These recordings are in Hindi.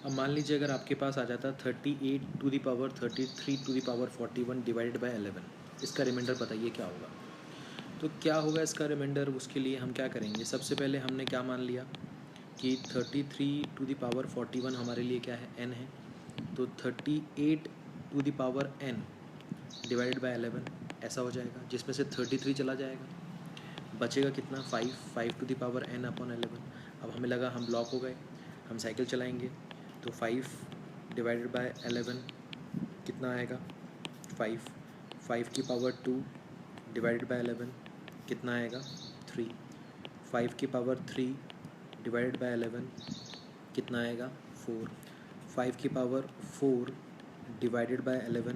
अब मान लीजिए अगर आपके पास आ जाता 38⁻33⁻41 डिवाइडेड बाय 11, इसका रिमाइंडर बताइए क्या होगा। तो क्या होगा इसका रिमाइंडर, उसके लिए हम क्या करेंगे, सबसे पहले हमने क्या मान लिया कि 33⁻41 हमारे लिए क्या है, n है। तो 38n डिवाइडेड बाय 11 ऐसा हो जाएगा, जिसमें से 33 चला जाएगा, बचेगा कितना 5, 5n/11। अब हमें लगा हम ब्लॉक हो गए, हम साइकिल चलाएंगे, तो 5 डिवाइडेड बाय 11 कितना आएगा 5, 5 की पावर 2 डिवाइडेड बाय 11 कितना आएगा 3, 5 की पावर 3 डिवाइडेड बाय 11 कितना आएगा 4, 5 की पावर 4 डिवाइडेड बाय 11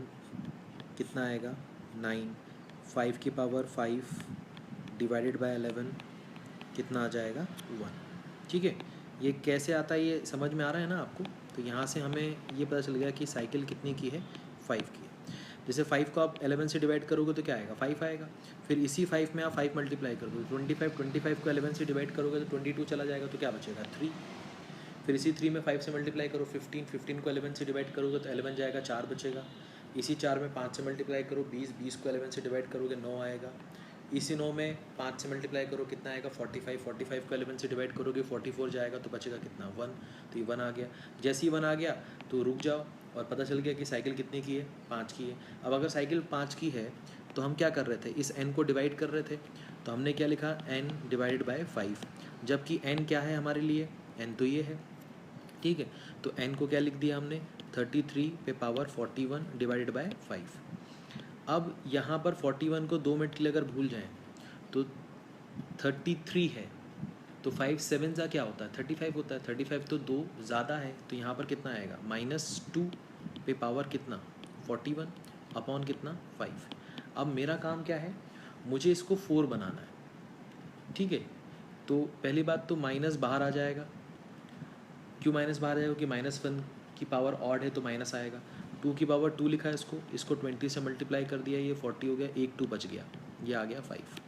कितना आएगा 9, 5 की पावर 5 डिवाइडेड बाय 11 कितना आ जाएगा 1। ठीक है, ये कैसे आता है ये समझ में आ रहा है ना आपको। तो यहाँ से हमें ये पता चल गया कि साइकिल कितने की है, 5 की है। जैसे 5 को आप 11 से डिवाइड करोगे तो क्या आएगा 5 आएगा, फिर इसी 5 में आप 5 मल्टीप्लाई करोगे 25 को 11 से डिवाइड करोगे तो 22 चला जाएगा, तो क्या बचेगा 3। फिर इसी 3 में 5 से मल्टीप्लाई करो 15 को 11 से डिवाइड करोगे तो 11 जाएगा, 4 बचेगा। इसी 4 में 5 से मल्टीप्लाई करो 20 को 11 से डिवाइड करोगे 9 आएगा। इसी 9 में 5 से मल्टीप्लाई करो कितना आएगा 45 को 11 से डिवाइड करोगे 44 जाएगा, तो बचेगा कितना 1। तो ये 1 आ गया। जैसे ही 1 आ गया तो रुक जाओ और पता चल गया कि साइकिल कितने की है, 5 की है। अब अगर साइकिल 5 की है तो हम क्या कर रहे थे, इस n को डिवाइड कर रहे थे, तो हमने क्या लिखा n डिवाइडेड बाय 5, जबकि n क्या है हमारे लिए, n तो ये है। ठीक है, तो n को क्या लिख दिया हमने 33/41 डिवाइडेड बाय 5। अब यहाँ पर 41 को 2 मिनट के लिए अगर भूल जाएं तो 33 है, तो 5 7 सा क्या होता है 35 होता है, 35 तो 2 ज़्यादा है, तो यहाँ पर कितना आएगा -2 पे पावर कितना 41 अपॉन कितना 5। अब मेरा काम क्या है, मुझे इसको 4 बनाना है। ठीक है, तो पहली बात तो माइनस बाहर आ जाएगा। क्यों माइनस बाहर आएगा, क्योंकि -1 की पावर ऑड है तो माइनस आएगा। 2 की पावर 2 लिखा है इसको 20 से मल्टीप्लाई कर दिया, ये 40 हो गया, एक 2 बच गया, ये आ गया 5।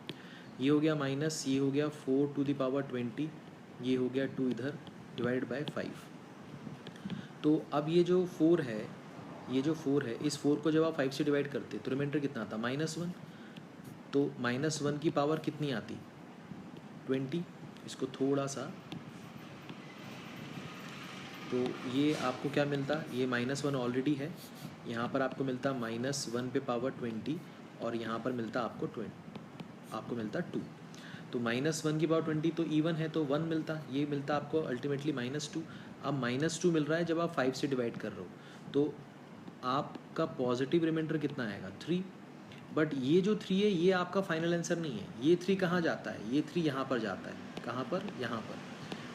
ये हो गया माइनस, ये हो गया 4⁻20, ये हो गया 2 इधर डिवाइड बाय 5। तो अब ये जो 4 है, ये जो 4 है, इस 4 को जब आप 5 से डिवाइड करते तो रिमाइंडर कितना आता -1। तो -1 की पावर कितनी आती 20। इसको थोड़ा सा, तो ये आपको क्या मिलता, ये -1 ऑलरेडी है, यहाँ पर आपको मिलता -1/20 और यहाँ पर मिलता आपको 2। तो -1 की पावर 20 तो इवन है तो 1 मिलता, ये मिलता आपको अल्टीमेटली -2। अब -2 मिल रहा है जब आप 5 से डिवाइड कर रहे हो, तो आपका पॉजिटिव रिमाइंडर कितना आएगा 3। बट ये जो 3 है ये आपका फाइनल आंसर नहीं है, ये 3 कहाँ जाता है, ये 3 यहाँ पर जाता है, कहाँ पर, यहाँ पर।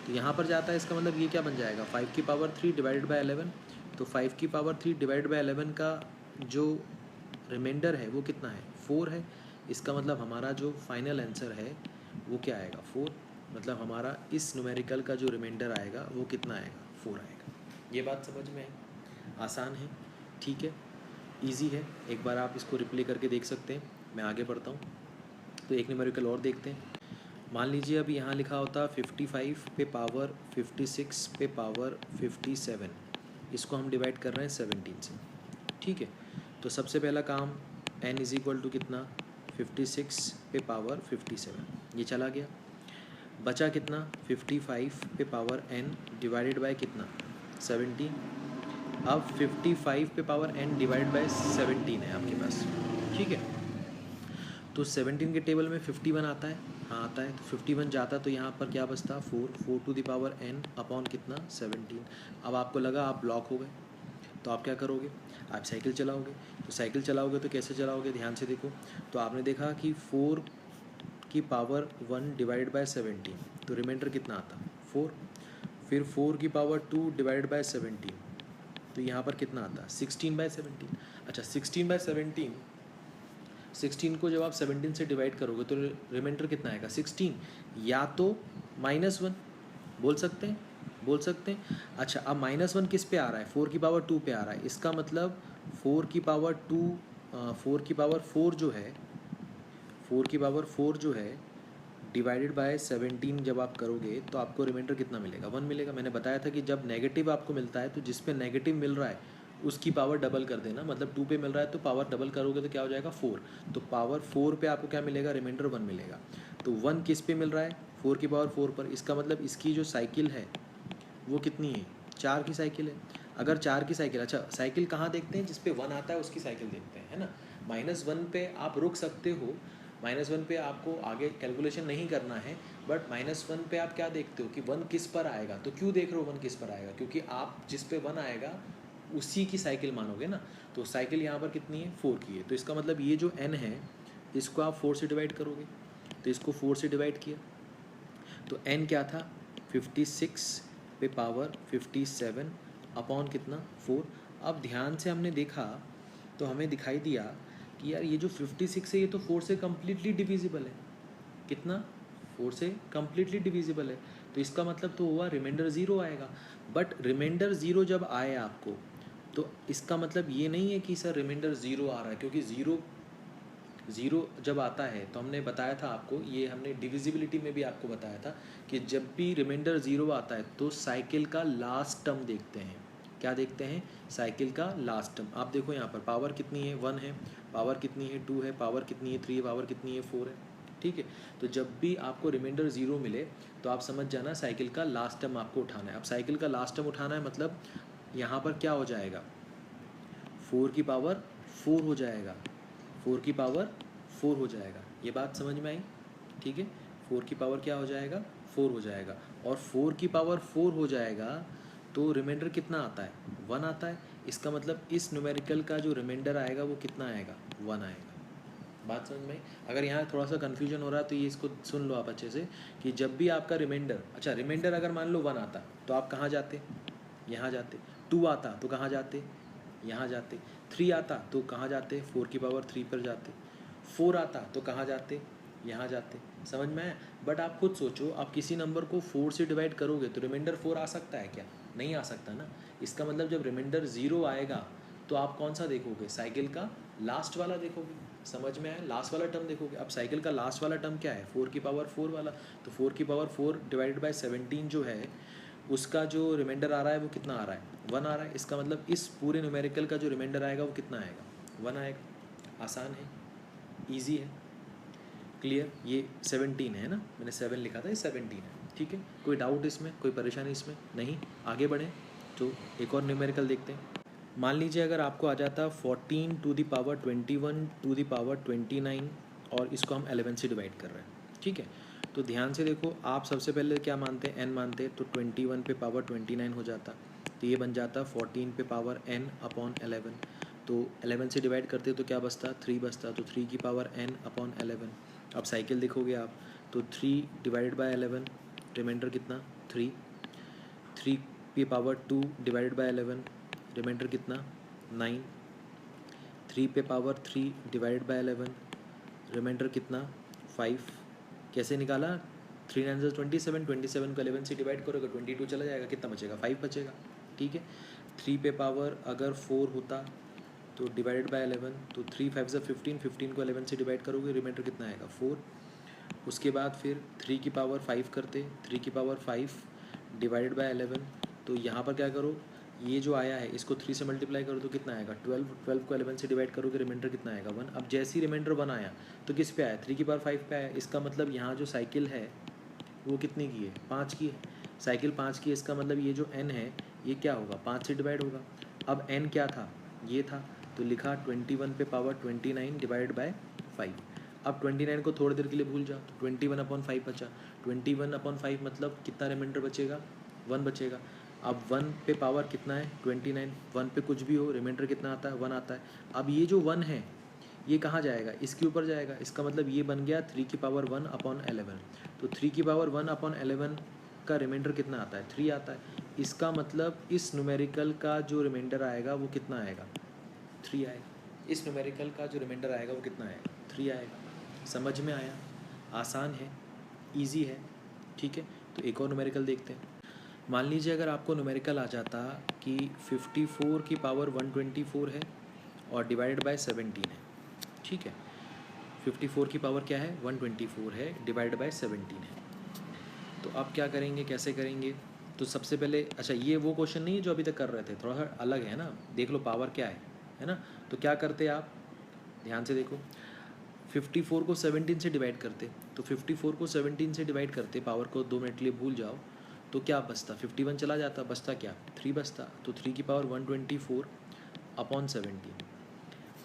तो यहाँ पर जाता है, इसका मतलब ये क्या बन जाएगा 5 की पावर 3 डिवाइडेड बाय 11। तो 5 की पावर 3 डिवाइडेड बाय 11 का जो रिमाइंडर है वो कितना है 4 है। इसका मतलब हमारा जो फाइनल आंसर है वो क्या आएगा 4। मतलब हमारा इस न्यूमेरिकल का जो रिमाइंडर आएगा वो कितना आएगा 4 आएगा। ये बात समझ में है, आसान है, ठीक है, इजी है। एक बार आप इसको रिप्ले करके देख सकते हैं। मैं आगे बढ़ता हूँ, तो एक न्यूमेरिकल और देखते हैं। मान लीजिए अभी यहाँ लिखा होता 55/56/57, इसको हम डिवाइड कर रहे हैं 17 से। ठीक है, तो सबसे पहला काम n इज इक्वल टू कितना 56/57, ये चला गया। बचा कितना 55/n डिवाइडेड बाय कितना 17। अब 55/n डिवाइड बाय 17 है आपके पास। ठीक है, तो 17 के टेबल में 51 आता है, हाँ आता है, तो 51 जाता तो यहाँ पर क्या बचता 4 अपॉन कितना 17। अब आपको लगा आप ब्लॉक हो गए, तो आप क्या करोगे, आप साइकिल चलाओगे। तो साइकिल चलाओगे तो कैसे चलाओगे, ध्यान से देखो। तो आपने देखा कि 4 की पावर 1 डिवाइड बाय 17, तो रिमाइंडर कितना आता 4। फिर 4 की पावर 2 डिवाइड बाय 17, तो यहाँ पर कितना आता 16/17। अच्छा 16/17, 16 को जब आप 17 से डिवाइड करोगे तो रिमाइंडर कितना आएगा 16, या तो -1 बोल सकते हैं, बोल सकते हैं। अच्छा अब -1 किस पे आ रहा है 4 की पावर 2 पे आ रहा है, इसका मतलब 4 की पावर 4 जो है 4 की पावर 4 जो है डिवाइडेड बाय 17 जब आप करोगे तो आपको रिमाइंडर कितना मिलेगा, 1 मिलेगा। मैंने बताया था कि जब नेगेटिव आपको मिलता है तो जिस पे नेगेटिव मिल रहा है उसकी पावर डबल कर देना, मतलब 2 पे मिल रहा है तो पावर डबल करोगे तो क्या हो जाएगा 4, तो पावर 4 पे आपको क्या मिलेगा, रिमाइंडर 1 मिलेगा। तो 1 किस पे मिल रहा है, 4 की पावर 4 पर, इसका मतलब इसकी जो साइकिल है वो कितनी है, 4 की साइकिल है। अगर 4 की साइकिल, अच्छा साइकिल कहाँ देखते हैं, जिस पे 1 आता है उसकी साइकिल देखते हैं, है ना। -1 पे आप रुक सकते हो, -1 पे आपको आगे कैलकुलेशन नहीं करना है, बट -1 पे आप क्या देखते हो कि 1 किस पर आएगा। तो क्यों देख रहे हो 1 किस पर आएगा, क्योंकि आप जिस पे 1 आएगा उसी की साइकिल मानोगे ना। तो साइकिल यहाँ पर कितनी है, 4 की है। तो इसका मतलब ये जो n है इसको आप 4 से डिवाइड करोगे, तो इसको 4 से डिवाइड किया तो n क्या था 56 पे पावर 57 अपॉन कितना 4। अब ध्यान से हमने देखा तो हमें दिखाई दिया कि यार ये जो 56 है ये तो 4 से कम्प्लीटली डिविजिबल है। कितना, 4 से कम्प्लीटली डिविजिबल है। तो इसका मतलब तो हुआ रिमाइंडर 0 आएगा। बट रिमाइंडर 0 जब आए आपको तो इसका मतलब ये नहीं है कि सर रिमाइंडर 0 आ रहा है, क्योंकि ज़ीरो जब आता है तो हमने बताया था आपको, ये हमने डिविजिबिलिटी में भी आपको बताया था कि जब भी रिमाइंडर 0 आता है तो साइकिल का लास्ट टर्म देखते हैं। क्या देखते हैं, साइकिल का लास्ट टर्म। आप देखो यहाँ पर पावर कितनी है, 1 है, पावर कितनी है 2 है, पावर कितनी है 3 है, पावर कितनी है 4 है, ठीक है। तो जब भी आपको रिमाइंडर 0 मिले तो आप समझ जाना साइकिल का लास्ट टर्म आपको उठाना है। अब साइकिल का लास्ट टर्म उठाना है मतलब यहाँ पर क्या हो जाएगा, 4 की पावर 4 हो जाएगा, 4 की पावर 4 हो जाएगा। ये बात समझ में आई, ठीक है। 4 की पावर क्या हो जाएगा, 4 हो जाएगा। और 4 की पावर 4 हो जाएगा तो रिमाइंडर कितना आता है, 1 आता है। इसका मतलब इस न्यूमेरिकल का जो रिमाइंडर आएगा वो कितना आएगा, 1 आएगा। बात समझ में आई। अगर यहाँ थोड़ा सा कन्फ्यूजन हो रहा है तो ये इसको सुन लो आप अच्छे से कि जब भी आपका रिमाइंडर, अच्छा रिमाइंडर अगर मान लो 1 आता तो आप कहाँ जाते, यहाँ जाते। 2 आता तो कहाँ जाते, यहाँ जाते। 3 आता तो कहाँ जाते, 4 की पावर 3 पर जाते। 4 आता तो कहाँ जाते, यहाँ जाते। समझ में आया। बट आप खुद सोचो, आप किसी नंबर को 4 से डिवाइड करोगे तो रिमाइंडर 4 आ सकता है क्या, नहीं आ सकता ना। इसका मतलब जब रिमाइंडर 0 आएगा तो आप कौन सा देखोगे, साइकिल का लास्ट वाला देखोगे। समझ में आया, लास्ट वाला टर्म देखोगे। अब साइकिल का लास्ट वाला टर्म क्या है, 4 की पावर 4 वाला। तो 4 की पावर 4 डिवाइडेड बाय 17 जो है उसका जो रिमाइंडर आ रहा है वो कितना आ रहा है, 1 आ रहा है। इसका मतलब इस पूरे न्यूमेरिकल का जो रिमाइंडर आएगा वो कितना आएगा, 1 आएगा। आसान है, इजी है, क्लियर। ये 17 है ना, मैंने 7 लिखा था, ये 17 है, ठीक है। कोई डाउट इसमें, कोई परेशानी इसमें नहीं। आगे बढ़ें तो एक और न्यूमेरिकल देखते हैं। मान लीजिए अगर आपको आ जाता 14 to the power 21 to the power 29 और इसको हम 11 से डिवाइड कर रहे हैं, ठीक है। तो ध्यान से देखो, आप सबसे पहले क्या मानते हैं, n मानते हैं। तो 21 पे पावर 29 हो जाता, तो ये बन जाता 14 पे पावर n अपॉन 11। तो 11 से डिवाइड करते तो क्या बचता, 3 बचता। तो 3 की पावर n अपॉन 11। अब साइकिल देखोगे आप तो 3 डिवाइडेड बाय 11, रिमाइंडर कितना 3। 3 पे पावर 2 डिवाइडेड बाय 11, रिमाइंडर कितना 9। 3 पे पावर 3 डिवाइडेड बाय 11, रिमाइंडर कितना 5। कैसे निकाला, 3 9 27, 27 को 11 से डिवाइड करोगे 22 चला जाएगा, कितना बचेगा 5 बचेगा, ठीक है। 3 पे पावर अगर 4 होता तो डिवाइडेड बाय 11, तो 3 5 15, 15 को 11 से डिवाइड करोगे, रिमाइंडर कितना आएगा 4। उसके बाद फिर 3 की पावर 5 करते, 3 की पावर 5 डिवाइडेड बाय 11। तो यहाँ पर क्या करो, ये जो आया है इसको 3 से मल्टीप्लाई करो तो कितना आएगा 12। 12 को 11 से डिवाइड करोगे, रिमाइंडर कितना आएगा 1। अब जैसे ही रिमाइंडर 1 आया तो किस पे आया, 3 की पावर 5 पे आया। इसका मतलब यहाँ जो साइकिल है वो कितने की है, 5 की है। साइकिल 5 की है, इसका मतलब ये जो n है ये क्या होगा, 5 से डिवाइड होगा। अब n क्या था, ये था, तो लिखा 21 पे पावर 29 डिवाइड बाय 5। अब 29 को थोड़ी देर के लिए भूल जाओ, तो 21 अपॉन 5 बचा। 21 अपॉन 5 मतलब कितना रिमाइंडर बचेगा, 1 बचेगा। अब 1 पे पावर कितना है 29, 1 पे कुछ भी हो रिमाइंडर कितना आता है 1 आता है। अब ये जो 1 है ये कहाँ जाएगा, इसके ऊपर जाएगा। इसका मतलब ये बन गया 3 की पावर 1 अपॉन 11। तो 3 की पावर 1 अपॉन 11 का रिमाइंडर कितना आता है, 3 आता है। इसका मतलब इस न्यूमेरिकल का जो रिमाइंडर आएगा वो कितना आएगा, 3 आएगा। इस न्यूमेरिकल का जो रिमाइंडर आएगा वो कितना आएगा, 3 आएगा। समझ में आया, आसान है, इजी है, ठीक है। तो एक और न्यूमेरिकल देखते हैं। मान लीजिए अगर आपको न्यूमेरिकल आ जाता कि 54 की पावर 124 है और डिवाइडेड बाय 17 है, ठीक है। 54 की पावर क्या है 124 है, डिवाइड बाय 17 है। तो आप क्या करेंगे, कैसे करेंगे? तो सबसे पहले, अच्छा ये वो क्वेश्चन नहीं है जो अभी तक कर रहे थे, थोड़ा सा अलग है ना, देख लो पावर क्या है ना। तो क्या करते आप, ध्यान से देखो, 54 को 17 से डिवाइड करते, तो 54 को 17 से डिवाइड करते, पावर को 2 मिनट के लिए भूल जाओ, तो क्या बचता, 51 चला जाता, बचता क्या 3 बचता, तो 3 की पावर 124 अपॉन 17।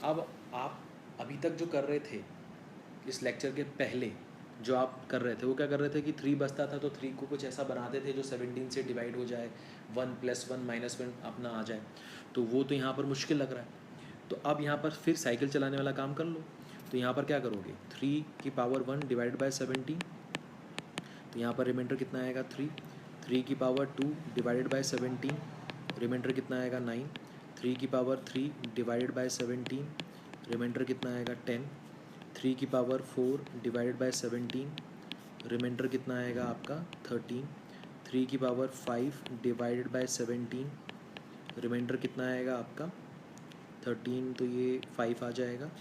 अब आप अभी तक जो कर रहे थे इस लेक्चर के पहले, जो आप कर रहे थे वो क्या कर रहे थे कि 3 बचता था तो 3 को कुछ ऐसा बनाते थे जो 17 से डिवाइड हो जाए, 1 + 1 - 1 अपना आ जाए, तो वो तो यहाँ पर मुश्किल लग रहा है। तो अब यहाँ पर फिर साइकिल चलाने वाला काम कर लो। तो यहाँ पर क्या करोगे, 3 की पावर 1 डिवाइड बाय 17, तो यहाँ पर रिमाइंडर कितना आएगा 3, 3 की पावर 2 डिवाइडेड बाय 17, रिमाइंडर कितना आएगा 9, 3 की पावर 3 डिवाइडेड बाय 17, रिमाइंडर कितना आएगा 10, 3 की पावर 4 डिवाइडेड बाय 17, रिमाइंडर कितना आएगा आपका 13, 3 की पावर 5 डिवाइडेड बाय 17, रिमाइंडर कितना आएगा आपका 13, तो ये 5 आ जाएगा।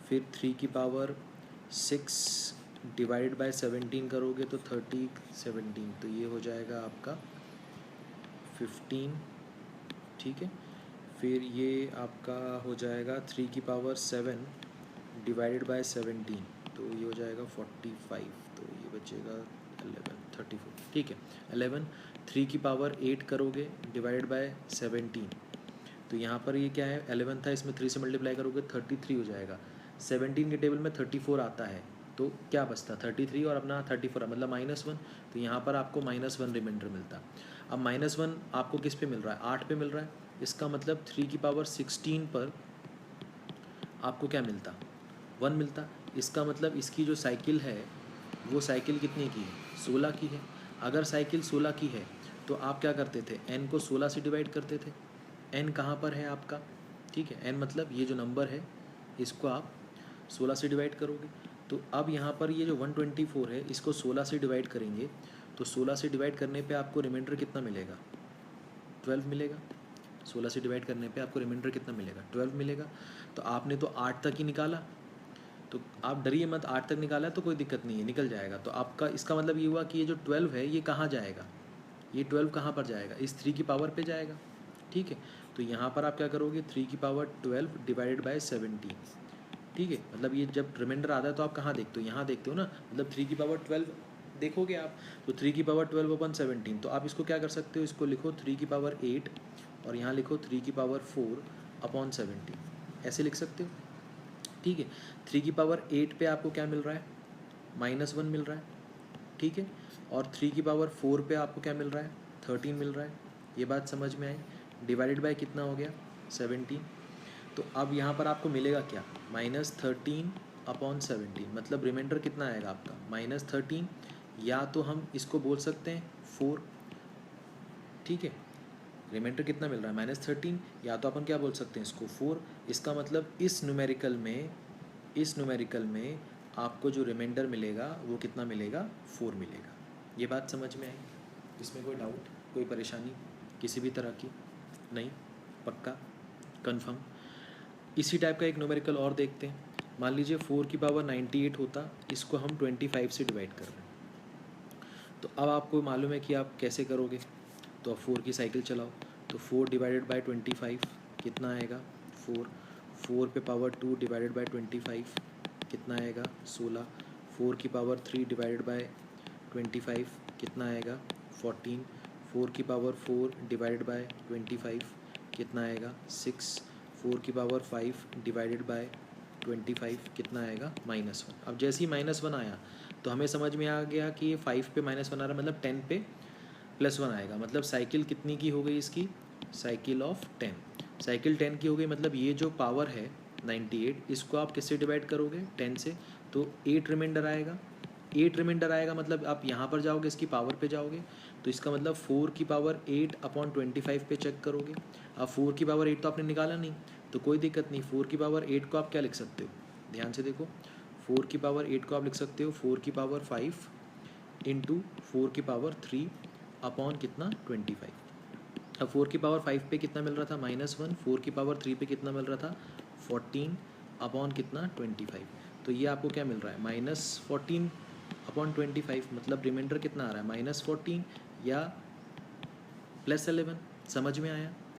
फिर 3 की पावर 6 डिवाइड बाय 17 करोगे तो 30, 17, तो ये हो जाएगा आपका 15, ठीक है। फिर ये आपका हो जाएगा 3 की पावर 7 डिवाइडेड बाय 17, तो ये हो जाएगा 45, तो ये बचेगा 11, 34, ठीक है 11। 3 की पावर 8 करोगे डिवाइडेड बाय 17, तो यहाँ पर ये क्या है 11 था, इसमें 3 से मल्टीप्लाई करोगे 33 हो जाएगा। 17 के टेबल में 34 आता है, तो क्या बचता 33 और अपना 34, मतलब -1, तो यहाँ पर आपको -1 रिमाइंडर मिलता। अब -1 आपको किस पे मिल रहा है, 8 पे मिल रहा है, इसका मतलब 3 की पावर 16 पर आपको क्या मिलता 1 मिलता। इसका मतलब इसकी जो साइकिल है वो साइकिल कितने की है 16 की है। अगर साइकिल 16 की है तो आप क्या करते थे, n को 16 से डिवाइड करते थे। n कहाँ पर है आपका, ठीक है, n मतलब ये जो नंबर है इसको आप 16 से डिवाइड करोगे। तो अब यहाँ पर ये जो 124 है इसको 16 से डिवाइड करेंगे, तो 16 से डिवाइड करने पे आपको रिमाइंडर कितना मिलेगा 12 मिलेगा। 16 से डिवाइड करने पे आपको रिमाइंडर कितना मिलेगा 12 मिलेगा। तो आपने तो 8 तक ही निकाला, तो आप डरिए मत, 8 तक निकाला तो कोई दिक्कत नहीं है, निकल जाएगा। तो आपका इसका मतलब ये हुआ कि ये जो 12 है ये कहाँ जाएगा, ये 12 कहाँ पर जाएगा, इस 3 की पावर पे जाएगा, ठीक है। तो यहाँ पर आप क्या करोगे 3 की पावर 12 डिवाइडेड बाय 17, ठीक है। मतलब ये जब रिमाइंडर आता है तो आप कहाँ देखते हो, यहाँ देखते हो ना, मतलब 3 की पावर 12 देखोगे आप, तो 3 की पावर 12 अपॉन 17, तो आप इसको क्या कर सकते हो, इसको लिखो 3 की पावर 8 और यहाँ लिखो 3 की पावर 4 अपॉन 17, ऐसे लिख सकते हो, ठीक है। 3 की पावर 8 पे आपको क्या मिल रहा है -1 मिल रहा है, ठीक है। और 3 की पावर 4 पे आपको क्या मिल रहा है 13 मिल रहा है, ये बात समझ में आई। डिवाइडेड बाय कितना हो गया 17, तो अब यहाँ पर आपको मिलेगा क्या -13 अपॉन 17, मतलब रिमाइंडर कितना आएगा आपका -13, या तो हम इसको बोल सकते हैं 4, ठीक है। रिमाइंडर कितना मिल रहा है -13, या तो अपन क्या बोल सकते हैं इसको 4। इसका मतलब इस न्यूमेरिकल में आपको जो रिमाइंडर मिलेगा वो कितना मिलेगा 4 मिलेगा। ये बात समझ में आई, इसमें कोई डाउट, कोई परेशानी किसी भी तरह की नहीं, पक्का कंफर्म। इसी टाइप का एक न्यूमेरिकल और देखते हैं। मान लीजिए 4 की पावर 98 होता, इसको हम 25 से डिवाइड कर रहे हैं, तो अब आपको मालूम है कि आप कैसे करोगे। तो अब 4 की साइकिल चलाओ, तो 4 डिवाइडेड बाय 25 कितना आएगा 4, 4 पे पावर 2 डिवाइडेड बाय 25 कितना आएगा 16, 4 की पावर 3 डिवाइडेड बाय 25 कितना आएगा 14, 4 की पावर 4 डिवाइडेड बाय 25 कितना आएगा 6, 4 की पावर 5 डिवाइडेड बाय 25 कितना आएगा -1। अब जैसे ही -1 आया तो हमें समझ में आ गया कि ये 5 पे -1 आ रहा है, मतलब 10 पे +1 आएगा, मतलब साइकिल कितनी की हो गई इसकी, साइकिल ऑफ 10, साइकिल 10 की हो गई। मतलब ये जो पावर है 98, इसको आप किससे डिवाइड करोगे 10 से, तो 8 रिमाइंडर आएगा, 8 रिमाइंडर आएगा, मतलब आप यहाँ पर जाओगे इसकी पावर पे जाओगे, तो इसका मतलब 4 की पावर 8 अपॉन 25 पे चेक करोगे। अब 4 की पावर 8 तो आपने निकाला नहीं, तो कोई दिक्कत नहीं, 4 की पावर 8 को आप क्या लिख सकते हो, ध्यान से देखो, 4 की पावर 8 को आप लिख सकते हो 4 की पावर 5 इंटू 4 की पावर 3 अपॉन कितना 25। अब 4 की पावर 5 पे कितना मिल रहा था -1, 4 की पावर 3 पे कितना मिल रहा था 14 अपॉन कितना 25, तो ये आपको क्या मिल रहा है, -14/25, मतलब रिमाइंडर कितना आ रहा है, -14 या +11। समझ में आया?